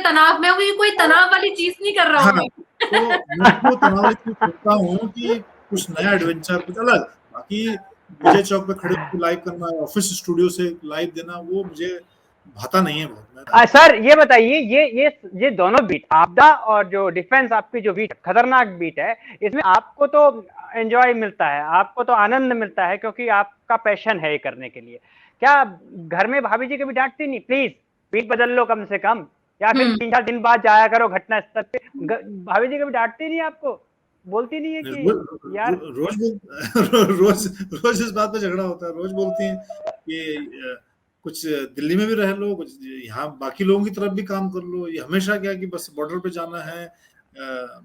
तनाव में हूँ कि कोई तनाव वाली चीज नहीं कर रहा हूँ। तो मैं तनाव वाली चीज सोचता हूँ कि कुछ नया एडवेंचर, कुछ अलग। बाकी विजय चौक पे खड़े होकर लाइव करना, ऑफिस स्टूडियो से लाइव देना, वो मुझे भाता नहीं है बहुत। सर ये बताइए, ये दोनों बीट, आपदा और जो डिफेंस आपकी जो बीट, खतरनाक बीट है, इसमें आपको तो एंजॉय मिलता है, आपको तो आनंद मिलता है, क्योंकि आपका पैशन है ये करने के लिए। क्या घर में भाभी जी कभी डांटती नहीं, प्लीज बीट बदल लो कम से कम, या फिर 3-4 दिन बाद जाया करो घटना स्थल पे? भाभी जी कभी डांटती नहीं आपको, बोलती नहीं है कि यार रोज इस बात पे झगड़ा होता है। रोज बोलती हैं कि कुछ दिल्ली में भी रह लो, कुछ यहाँ बाकी लोगों की तरफ भी काम कर लो। ये हमेशा क्या कि बस बॉर्डर पे जाना है,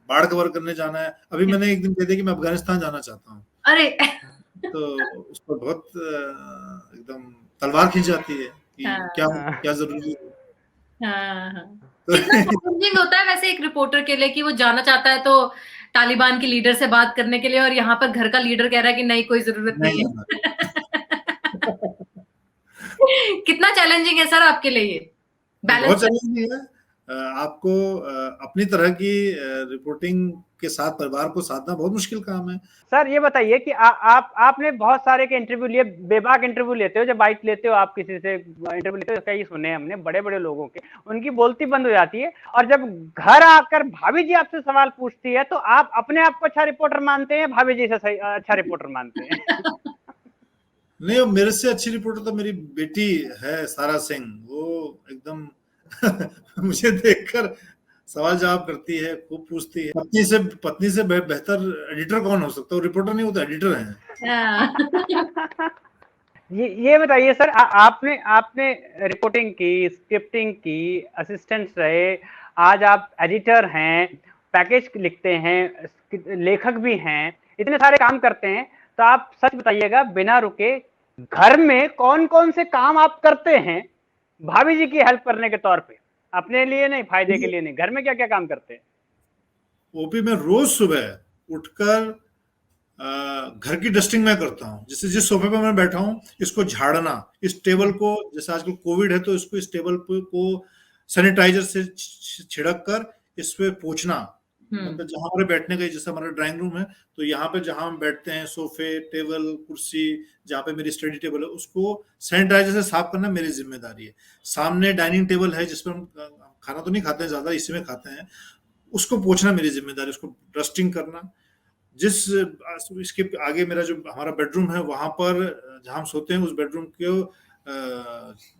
बाढ़ कवर करने जाना है। अभी मैंने एक दिन कह दिया कि मैं अफगानिस्तान जाना चाहता हूँ। अरे तो उस पर बहुत एकदम तलवार खींच जाती है कि क्या जरूरी है। कितना चैलेंजिंग होता है वैसे एक रिपोर्टर के लिए कि वो जाना चाहता है तो तालिबान के लीडर से बात करने के लिए, और यहाँ पर घर का लीडर कह रहा है कि नहीं, कोई जरूरत नहीं है। कितना चैलेंजिंग है सर आपके लिए ये बैलेंस? बहुत चैलेंजिंग है। आपको अपनी तरह की रिपोर्टिंग के साथ परिवार को साधना बहुत मुश्किल काम है। सर ये बताइए कि आपने बहुत सारे के इंटरव्यू लिए, बेबाक इंटरव्यू लेते हो, जब बाइट लेते हो, आप किसी से इंटरव्यू लेते हो, कई सुने हमने बड़े बड़े लोगों के, उनकी बोलती बंद हो जाती है, और जब घर आकर भाभी जी आपसे सवाल पूछती है तो आप अपने आप को अच्छा रिपोर्टर मानते हैं, भाभी जी से अच्छा रिपोर्टर मानते हैं? नहीं, मेरे से अच्छी रिपोर्टर तो मेरी बेटी है सारा सिंह। वो एकदम मुझे देखकर सवाल जवाब करती है, खूब पूछती है। पत्नी से बेहतर एडिटर कौन हो सकता है? वो रिपोर्टर नहीं होता, एडिटर है। ये बताइए सर, आपने रिपोर्टिंग की, स्क्रिप्टिंग की, असिस्टेंट रहे, आज आप एडिटर हैं, पैकेज लिखते हैं, लेखक भी हैं, इतने सारे काम करते हैं, तो आप सच बताइएगा बिना रुके घर में कौन कौन से काम आप करते हैं भाभी जी की हेल्प करने के तौर पे? अपने लिए नहीं, फायदे के लिए नहीं, घर में क्या क्या काम करते हैं? ओपी में रोज सुबह उठकर घर की डस्टिंग मैं करता हूँ। जैसे जिस सोफे पे मैं बैठा हूँ, इसको झाड़ना, इस टेबल को, जैसे आजकल कोविड है तो इसको, इस टेबल को सैनिटाइजर से छिड़क कर इस पे पोंछना। मतलब जहां हमारे बैठने का, जैसे हमारा ड्राइंग रूम है, तो यहाँ पे जहां हम बैठते हैं, सोफे, टेबल, कुर्सी, जहाँ पे मेरी स्टडी टेबल है, उसको सैनिटाइजर से साफ करना मेरी जिम्मेदारी है। सामने डाइनिंग टेबल है जिसपे हम खाना तो नहीं खाते हैं ज्यादा, इसी में खाते हैं, उसको पोंछना मेरी जिम्मेदारी, उसको डस्टिंग करना। इसके आगे मेरा जो हमारा बेडरूम है, वहां पर जहां हम सोते हैं, उस बेडरूम को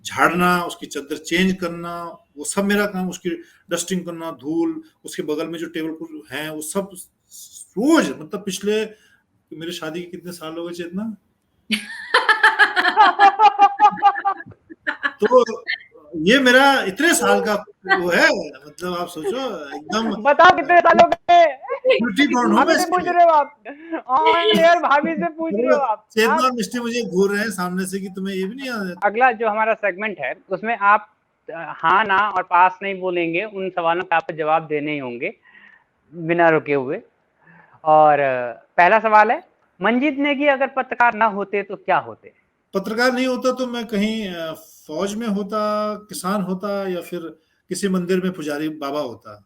झाड़ना, उसकी चादर चेंज करना, वो सब मेरा काम। उसकी डस्टिंग करना, धूल, उसके बगल में जो टेबल हैं वो सब रोज, मतलब पिछले, मेरे शादी के कितने साल हो गए चेतना? तो ये मेरा इतने साल का वो है, मतलब आप सोचो एकदम। बताओ कितने सालों के? भाभी से पूछ रहे हो आप? भाभी से पूछ रहे हो आप? चेतना और मिष्टी मुझे घूर रहे हैं सामने से कि तुम्हें ये भी नहीं याद है। अगला जो हमारा सेगमेंट है, उसमें आप हाँ ना और पास नहीं बोलेंगे, उन सवालों का आपको जवाब देने ही होंगे बिना रुके हुए। और पहला सवाल है, मंजीत नेगी अगर पत्रकार ना होते तो क्या होते? पत्रकार नहीं होता तो मैं कहीं फौज में होता, किसान होता, या फिर किसी मंदिर में पुजारी बाबा होता।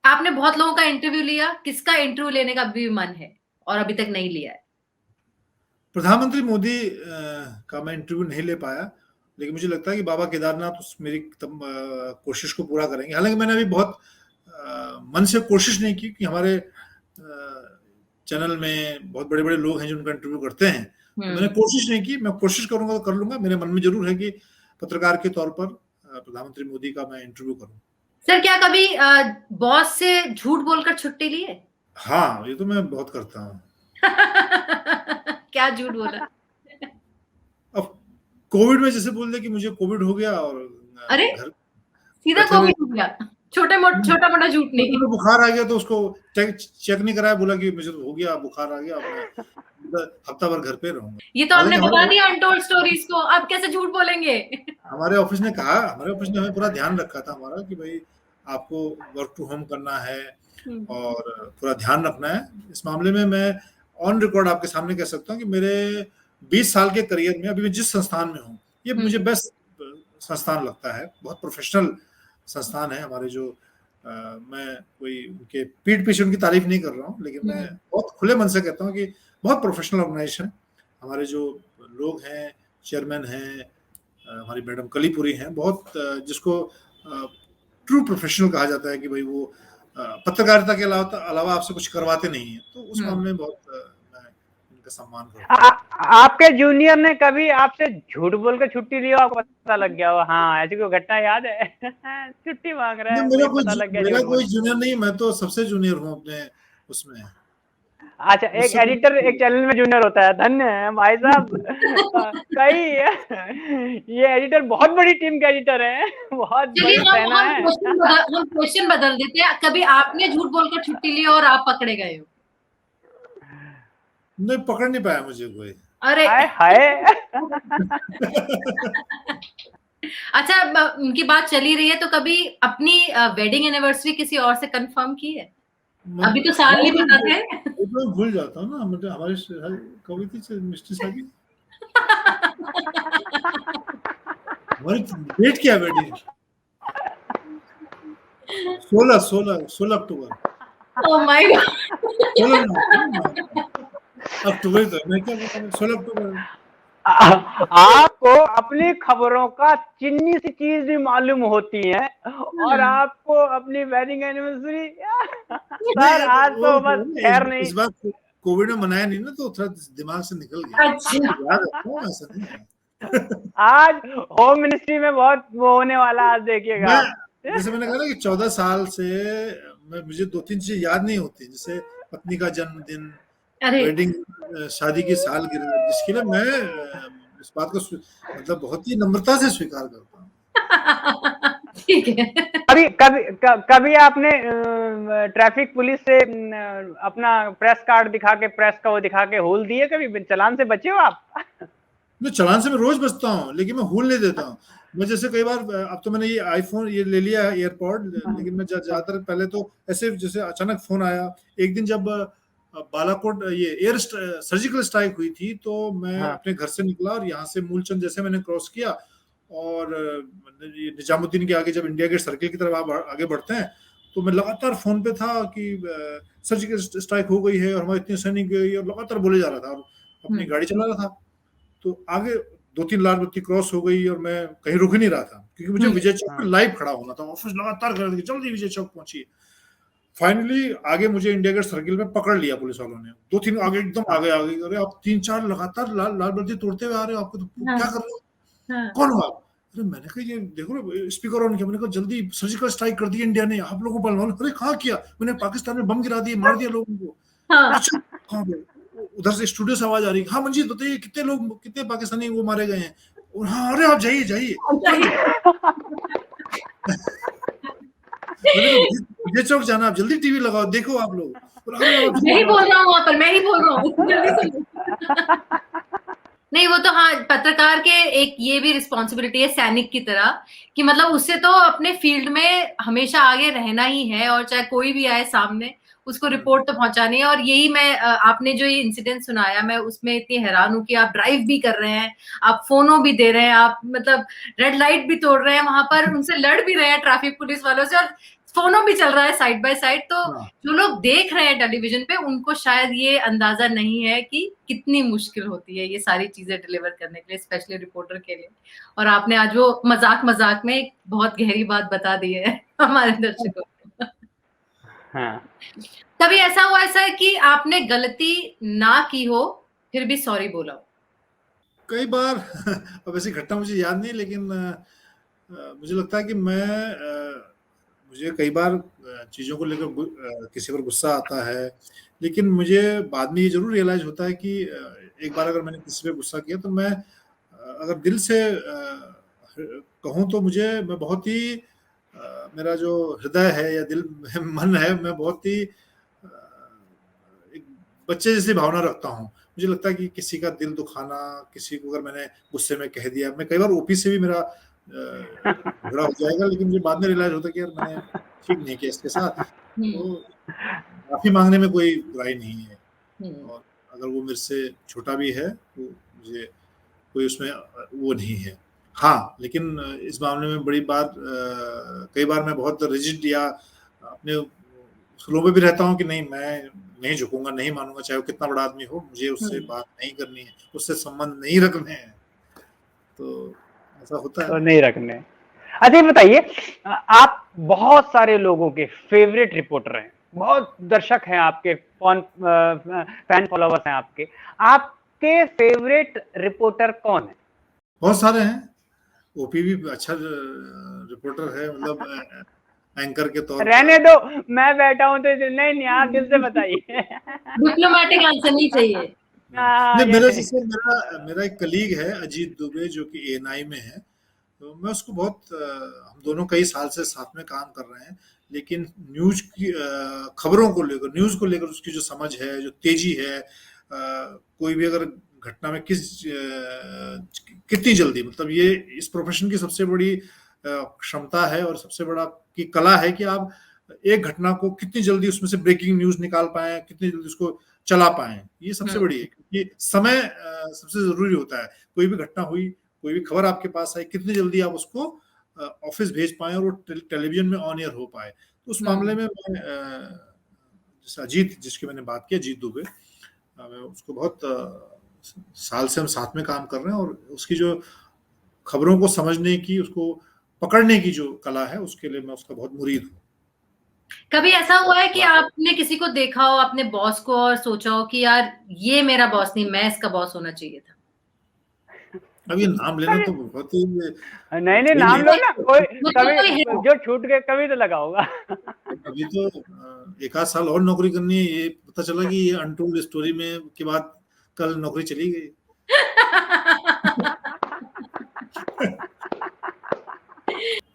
आपने बहुत लोगों का इंटरव्यू लिया, किसका इंटरव्यू लेने का भी मन है और अभी तक नहीं लिया है? प्रधानमंत्री मोदी का मैं इंटरव्यू नहीं ले पाया, लेकिन मुझे लगता है कि बाबा केदारनाथ मेरी कोशिश को पूरा करेंगे। हालांकि मैंने अभी बहुत मन से कोशिश नहीं की, कि हमारे चैनल में बहुत बड़े बड़े लोग हैं जो उनका इंटरव्यू करते हैं, तो मैंने कोशिश नहीं की। मैं कोशिश करूंगा तो कर लूंगा। मेरे मन में जरूर है कि पत्रकार के तौर पर प्रधानमंत्री मोदी का मैं इंटरव्यू करूं। सर क्या कभी बॉस से झूठ बोलकर छुट्टी ली है? हाँ, ये तो मैं बहुत करता हूँ। क्या झूठ बोला? कोविड में जैसे बोल दे कि मुझे कोविड हो गया और अरे घर सीधा बैठे कोविड हो गया, छोटा मोटा झूठ नहीं। तो बुखार आ गया तो उसको चेक नहीं कराया, बोला कि मुझे तो हो गया, बुखार आ गया, मैं हफ्ता भर घर पे रहूंगा। ये तो हमने बता दिया अनटोल्ड स्टोरीज को, अब कैसे झूठ बोलेंगे? हमारे ऑफिस ने हमें पूरा ध्यान रखा था हमारा कि भाई आपको वर्क टू होम करना है और पूरा ध्यान रखना है। इस मामले में मैं ऑन रिकॉर्ड आपके सामने कह सकता हूँ कि मेरे 20 साल के करियर में अभी मैं जिस संस्थान में हूँ, ये मुझे बेस्ट संस्थान लगता है। बहुत प्रोफेशनल संस्थान है हमारे, जो मैं कोई उनके पीठ पीछे उनकी तारीफ नहीं कर रहा हूँ, लेकिन मैं बहुत खुले मन से कहता हूँ कि बहुत प्रोफेशनल ऑर्गेनाइजेशन है। हमारे जो लोग हैं, चेयरमैन हैं, हमारी मैडम कलीपुरी हैं, बहुत जिसको ट्रू प्रोफेशनल कहा जाता है कि भाई वो पत्रकारिता के अलावा आपसे कुछ करवाते नहीं है, तो उस मामले में बहुत मैं इनका सम्मान करता हूँ। आपके जूनियर ने कभी आपसे झूठ बोल के छुट्टी लिया, आपको पता लग गया हो? हाँ, ऐसी कोई घटना याद है? छुट्टी मांग रहा है, मेरा पता लग गया मेरा कोई जूनियर नहीं, मैं तो सबसे जूनियर हूँ अपने उसमें। अच्छा, एक एडिटर एक चैनल में जूनियर होता है, धन्य है भाई साहब। कई ये एडिटर बहुत बड़ी टीम के एडिटर है, बहुत बड़ी सेना है। हम क्वेश्चन बदल देते हैं, कभी आपने झूठ बोलकर छुट्टी ली और आप पकड़े गए हो? नहीं, पकड़ नहीं पाया मुझे कोई। अरे हाय अच्छा, उनकी बात चली रही है तो कभी अपनी वेडिंग एनिवर्सरी किसी और से कंफर्म की है? अभी तो साल नहीं बताते। मैं भूल जाता हूँ ना, मतलब हमारे कभी थी मिस्टर साहब हमारी डेट क्या है wedding? 16 October. Oh my god, October तो मैं क्या बताऊँ, 16 अक्टूबर। आपको अपनी खबरों का चिन्नी सी चीज भी मालूम होती है और आपको अपनी वेडिंग एनिवर्सरी सर आज तो बस खैर नहीं। इस बार कोविड में मनाया नहीं ना, तो थोड़ा दिमाग से निकल गया। याद रखो, ऐसा नहीं है। आज होम मिनिस्ट्री में बहुत वो होने वाला, आज देखिएगा। जैसे मैंने कहा ना कि 14 साल से मुझे 2-3 चीजें याद नहीं होती, जैसे पत्नी का जन्मदिन, वेडिंग, शादी की सालगिरह, जिसके लिए मैं इस बात को मतलब बहुत ही नम्रता से स्वीकार करता हूँ। ठीक है। कभी आपने ट्रैफिक पुलिस से अपना प्रेस कार्ड दिखा के, प्रेस का वो दिखा के हूल दिए? कभी चालान से बचे हो आप? मैं चालान से मैं रोज बचता हूँ, लेकिन मैं हूल नहीं देता हूँ। मैं जैसे कई बार, अब तो मैंने ये आईफोन ये ले लिया है, एयरपॉड, लेकिन मैं ज्यादातर पहले तो ऐसे जैसे अचानक फोन आया। एक दिन जब बालाकोट ये एयर सर्जिकल स्ट्राइक हुई थी, तो मैं अपने घर से निकला और यहाँ से मूलचंद जैसे मैंने क्रॉस किया और निजामुद्दीन के आगे जब इंडिया गेट सर्किल की तरफ आप आगे बढ़ते हैं, तो मैं लगातार फोन पे था कि सर्जिकल स्ट्राइक हो गई है और हमारे इतने सैनिक गए, और लगातार बोले जा रहा था और अपनी गाड़ी चला रहा था। तो आगे 2-3 लाल बत्ती क्रॉस हो गई और मैं कहीं रुक नहीं रहा था, क्योंकि मुझे विजय चौक पे लाइव खड़ा होना था। ऑफिस लगातार कर रहे थे जल्दी विजय चौक पहुंचिए। फाइनली आगे मुझे इंडिया गेट सर्किल में पकड़ लिया पुलिस वालों ने। 2-3 आगे एकदम आगे अरे आप 3-4 लगातार लाल बत्ती तोड़ते हुए आ रहे हो, आपको तो क्या कर रहे हो, कौन हो आप? अरे मैंने कहा ये देखो स्पीकर ऑन किया, मैंने कहा जल्दी सर्जिकल स्ट्राइक कर दी इंडिया ने, आप लोगों को मालूम? अरे कहाँ किया? मैंने पाकिस्तान में बम गिरा दिए, मार दिया लोगों को। अच्छा कहाँ गए? उधर से स्टूडियो से आवाज आ रही, हाँ मंजीत बताइए कितने पाकिस्तानी वो मारे गए हैं? और हाँ, अरे आप जाइए विजय चौक जाना, आप जल्दी टीवी लगाओ, देखो आप लोग। मैं ही बोल रहा हूँ वहां पर, मैं ही बोल रहा हूँ। नहीं, वो तो हाँ, पत्रकार के एक ये भी रिस्पॉन्सिबिलिटी है सैनिक की तरह, कि मतलब उससे तो अपने फील्ड में हमेशा आगे रहना ही है, और चाहे कोई भी आए सामने उसको रिपोर्ट तो पहुंचानी है। और यही मैं आपने जो ये इंसिडेंट सुनाया, मैं उसमें इतनी हैरान हूँ कि आप ड्राइव भी कर रहे हैं, आप फोनो भी दे रहे हैं, आप मतलब रेड लाइट भी तोड़ रहे हैं, वहां पर उनसे लड़ भी रहे हैं ट्रैफिक पुलिस वालों से, और फोनो भी चल रहा है साइड बाय साइड। तो जो लोग देख रहे हैं टेलीविजन पे, उनको शायद ये अंदाजा नहीं है कि कितनी मुश्किल होती है ये सारी चीजें डिलीवर करने के लिए, स्पेशली रिपोर्टर के लिए। और आपने आज वो मजाक में एक बहुत गहरी बात बता दी है हमारे दर्शकों को। कभी ऐसा हुआ है कि आपने गलती ना की हो फिर भी सॉरी बोला हो? कई बार अब ऐसी घटना मुझे याद नहीं, लेकिन मुझे लगता है कि मुझे कई बार चीज़ों को लेकर किसी पर गुस्सा आता है, लेकिन मुझे बाद में ये जरूर रियलाइज होता है कि एक बार अगर मैंने किसी पे गुस्सा किया तो मैं अगर दिल से कहूँ तो मैं बहुत ही मेरा जो हृदय है या दिल मन है, मैं बहुत ही एक बच्चे जैसी भावना रखता हूँ। मुझे लगता है कि किसी का दिल दुखाना, किसी को अगर मैंने गुस्से में कह दिया, मैं कई बार ओपी से भी मेरा झगड़ा हो जाएगा, लेकिन मुझे बाद में रियलाइज होता है कि यार मैंने ठीक नहीं किया इसके साथ, तो माफी मांगने में कोई बुराई नहीं है। और अगर वो मेरे से छोटा भी है तो मुझे कोई उसमें वो नहीं है। हाँ, लेकिन इस मामले में बड़ी बात, कई बार मैं बहुत रिजिड या अपने स्कूलों में भी रहता हूँ कि नहीं, मैं नहीं झुकूंगा, नहीं मानूंगा, चाहे वो कितना बड़ा आदमी हो, मुझे उससे बात नहीं करनी है, उससे संबंध नहीं रखने हैं, तो ऐसा होता है। तो नहीं रखने। अच्छा, बताइए, आप बहुत सारे लोगों के फेवरेट रिपोर्टर हैं, बहुत दर्शक हैं आपके, फैन फॉलोवर्स हैं आपके फेवरेट रिपोर्टर कौन है? बहुत सारे हैं। ओपी भी अच्छा रिपोर्टर है, मतलब एंकर के तौर पर। रहने दो, मैं बैठा हूं तो नहीं, आप दिल से बताइए। डिप्लोमेटिक आंसर नहीं चाहिए। मेरा एक कलीग है अजीत दुबे, जो कि एएनआई में है, तो मैं उसको बहुत, हम दोनों कई साल से साथ में काम कर रहे हैं, लेकिन न्यूज की खबरों को लेकर, न्यूज को लेकर उसकी जो समझ है, जो तेजी है, कोई भी अगर घटना में कितनी जल्दी, मतलब ये इस प्रोफेशन की सबसे बड़ी क्षमता है और सबसे बड़ा की कला है कि आप एक घटना को कितनी जल्दी उसमें से ब्रेकिंग न्यूज निकाल पाए, कितनी जल्दी उसको चला पाए, ये सबसे बड़ी है, क्योंकि समय सबसे जरूरी होता है। कोई भी घटना हुई, कोई भी खबर आपके पास आई, कितनी जल्दी आप उसको ऑफिस भेज पाए और वो टेलीविजन में ऑन एयर हो पाए। तो उस मामले में मैं जैसे अजीत, जिसकी मैंने बात की, अजीत दुबे, मैं उसको बहुत साल से हम साथ में काम कर रहे हैं, और उसकी जो खबरों को समझने की, उसको पकड़ने की जो कला है, उसके लिए मैं उसका बहुत मुरीद हूँ। कभी ऐसा हुआ है कि आपने किसी को देखा हो, अपने बॉस को, और सोचा हो कि यार ये मेरा बॉस नहीं, मैं इसका बॉस होना चाहिए था? अब ये नाम लेना तो बहुत ही नहीं, नाम लो ना, कोई कभी जो छूट गए, कभी तो लगा होगा। अभी तो एक आध साल और नौकरी करनी है, ये पता चला कि ये अनटोल्ड स्टोरी में के बाद कल नौकरी चली गई।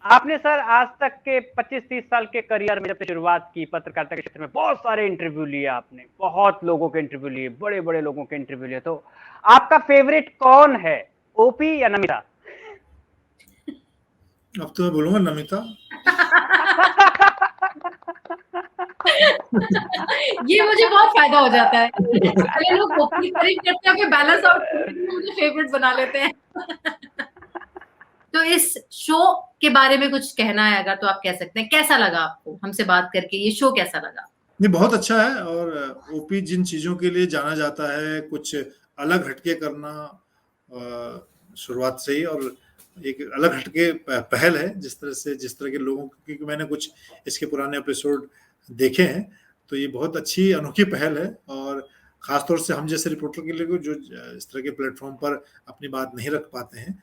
आपने सर आज तक के 25-30 साल के करियर में, जब से शुरुआत की पत्रकारिता के क्षेत्र में, बहुत सारे इंटरव्यू लिए आपने, बहुत लोगों के इंटरव्यू लिए, बड़े बड़े लोगों के इंटरव्यू लिए, तो आपका फेवरेट कौन है, ओपी या नमिता? अब तो मैं बोलूंगा नमिता। ये मुझे बहुत फायदा हो जाता है। पहले लोग ओपी तारीफ करते हैं, फिर बैलेंस आउट करके मुझे फेवरेट बना लेते हैं। तो इस शो के बारे में कुछ कहना है अगर, तो आप कह सकते हैं। कैसा लगा आपको हमसे बात करके, ये शो कैसा लगा? ये बहुत अच्छा है, और ओपी जिन चीजों के लिए जाना जाता है, कुछ अलग हटके करना शुरुआत से ही, और एक अलग हटके पहल है, जिस तरह के लोगों, क्योंकि मैंने कुछ इसके पुराने एपिसोड देखे हैं, तो ये बहुत अच्छी अनोखी पहल है, और खासतौर से हम जैसे रिपोर्टर के लिए जो इस तरह के प्लेटफॉर्म पर अपनी बात नहीं रख पाते हैं,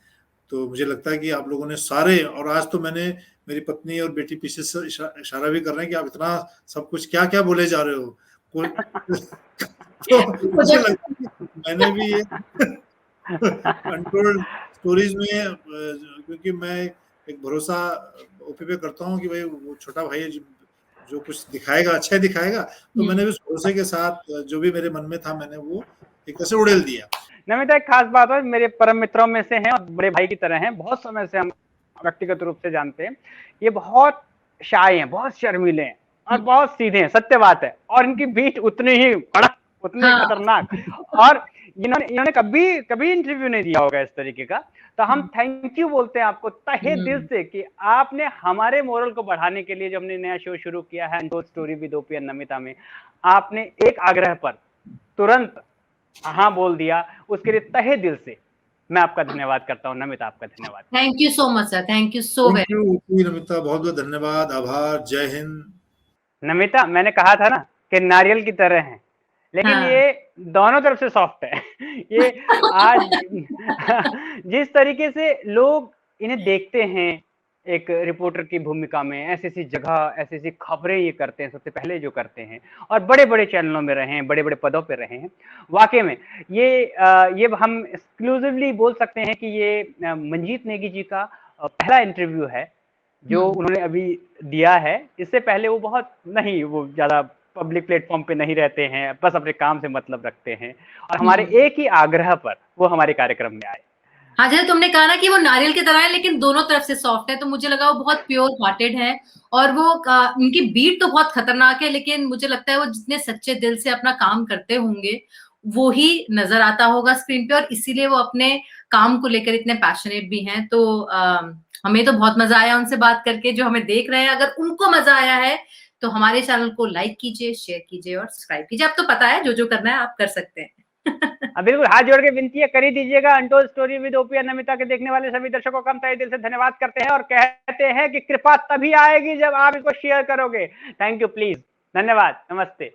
तो मुझे लगता है कि आप लोगों ने सारे, और आज तो मेरी पत्नी और बेटी पीछे से इशारा भी कर रहे हैं कि आप इतना सब कुछ क्या क्या बोले जा रहे हो, तो मुझे लगता है कि मैंने भी ये अनटोल्ड स्टोरीज में, क्योंकि मैं एक भरोसा ओपी पे करता हूँ कि भाई वो छोटा भाई है, जो कुछ दिखाएगा अच्छा ही दिखाएगा, तो मैंने भी उस भरोसे के साथ जो भी मेरे मन में था, मैंने वो एक तरह से उड़ेल दिया। नमिता एक खास बात है, मेरे परम मित्रों में से हैं और बड़े भाई की तरह हैं, बहुत समय से हम व्यक्तिगत रूप से जानते हैं। ये बहुत शाय हैं, बहुत शर्मीले हैं और बहुत सीधे हैं, सत्य बात है, और इनकी बीट उतनी ही कड़क, उतनी खतरनाक, और इन्होंने कभी इंटरव्यू नहीं दिया होगा इस तरीके का। तो हम थैंक यू बोलते हैं आपको तहे दिल से कि आपने हमारे मोरल को बढ़ाने के लिए, जो हमने नया शो शुरू किया है untold story with OP and Namita में, आपने एक आग्रह पर तुरंत हाँ बोल दिया, उसके लिए तहे दिल से मैं आपका धन्यवाद करता हूँ। नमिता, आपका धन्यवाद। Thank you so much sir, thank you so very much Namita, बहुत बहुत धन्यवाद, आभार, जय हिंद। नमिता, मैंने कहा था ना कि नारियल की तरह हैं, लेकिन ये दोनों तरफ से सॉफ्ट है। ये आज जिस तरीके से लोग इन्हें देखते हैं, एक रिपोर्टर की भूमिका में ऐसी ऐसी जगह, ऐसी ऐसी खबरें ये करते हैं, सबसे पहले जो करते हैं, और बड़े बड़े चैनलों में रहे हैं, बड़े बड़े पदों पे रहे हैं। वाकई में ये हम एक्सक्लूसिवली बोल सकते हैं कि ये मंजीत नेगी जी का पहला इंटरव्यू है जो उन्होंने अभी दिया है। इससे पहले वो बहुत नहीं, वो ज्यादा पब्लिक प्लेटफॉर्म पे नहीं रहते हैं, बस अपने काम से मतलब रखते हैं, और हमारे एक ही आग्रह पर वो हमारे कार्यक्रम में आए। हाँ, जैसे तुमने कहा ना कि वो नारियल की तरह है लेकिन दोनों तरफ से सॉफ्ट है, तो मुझे लगा वो बहुत प्योर हार्टेड है। और वो उनकी बीट तो बहुत खतरनाक है, लेकिन मुझे लगता है वो जितने सच्चे दिल से अपना काम करते होंगे वो ही नजर आता होगा स्क्रीन पे, और इसीलिए वो अपने काम को लेकर इतने पैशनेट भी हैं। तो हमें तो बहुत मजा आया उनसे बात करके। जो हमें देख रहे हैं, अगर उनको मजा आया है तो हमारे चैनल को लाइक कीजिए, शेयर कीजिए और सब्सक्राइब कीजिए। अब तो पता है जो जो करना है आप कर सकते हैं। बिल्कुल, हाथ जोड़ के विनती है, कर ही दीजिएगा। अनटोल्ड स्टोरी विद ओपी और नमिता के देखने वाले सभी दर्शकों का हम तहे दिल से धन्यवाद करते हैं और कहते हैं कि कृपा तभी आएगी जब आप इसको शेयर करोगे। थैंक यू, प्लीज, धन्यवाद, नमस्ते।